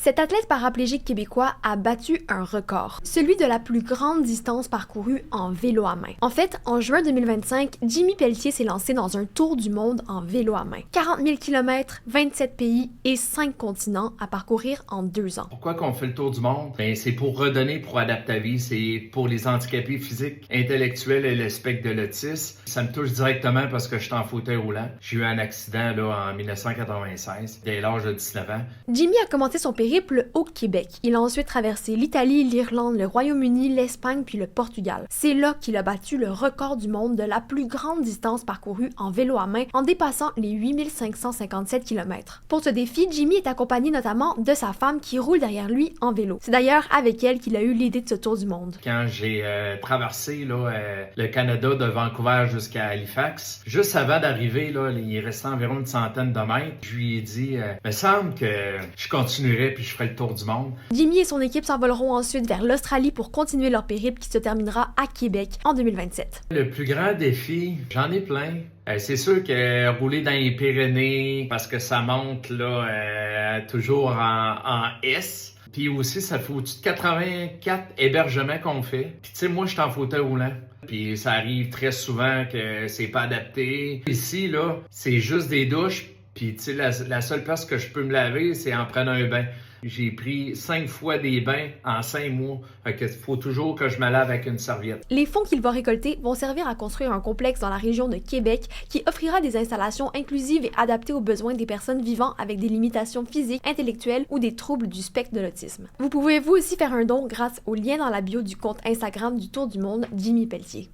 Cet athlète paraplégique québécois a battu un record, celui de la plus grande distance parcourue en vélo à main. En fait, en juin 2025, Jimmy Pelletier s'est lancé dans un tour du monde en vélo à main. 40 000 km, 27 pays et 5 continents à parcourir en 2 ans. Pourquoi qu'on fait le tour du monde? Ben, c'est pour redonner pour Adaptavie, c'est pour les handicapés physiques, intellectuels et le spectre de l'autisme. Ça me touche directement parce que je suis en fauteuil roulant. J'ai eu un accident là, en 1996, dès l'âge de 19 ans. Jimmy a commencé son périple au Québec. Il a ensuite traversé l'Italie, l'Irlande, le Royaume-Uni, l'Espagne puis le Portugal. C'est là qu'il a battu le record du monde de la plus grande distance parcourue en vélo à main en dépassant les 8557 km. Pour ce défi, Jimmy est accompagné notamment de sa femme qui roule derrière lui en vélo. C'est d'ailleurs avec elle qu'il a eu l'idée de ce tour du monde. Quand j'ai traversé le Canada de Vancouver jusqu'à Halifax, juste avant d'arriver, il restait environ une centaine de mètres, je lui ai dit « me semble que je continuerai puis je ferai le tour du monde. » Jimmy et son équipe s'envoleront ensuite vers l'Australie pour continuer leur périple qui se terminera à Québec en 2027. Le plus grand défi, j'en ai plein. C'est sûr que rouler dans les Pyrénées, parce que ça monte toujours en S. Puis aussi, ça fait au-dessus de 84 hébergements qu'on fait. Puis tu sais, moi, je suis en fauteuil roulant. Puis ça arrive très souvent que c'est pas adapté. Ici, là, c'est juste des douches. Puis tu sais, la seule place que je peux me laver, c'est en prenant un bain. J'ai pris 5 fois des bains en 5 mois. Fait que faut toujours que je me lave avec une serviette. Les fonds qu'il va récolter vont servir à construire un complexe dans la région de Québec qui offrira des installations inclusives et adaptées aux besoins des personnes vivant avec des limitations physiques, intellectuelles ou des troubles du spectre de l'autisme. Vous pouvez vous aussi faire un don grâce au lien dans la bio du compte Instagram du Tour du Monde Jimmy Pelletier.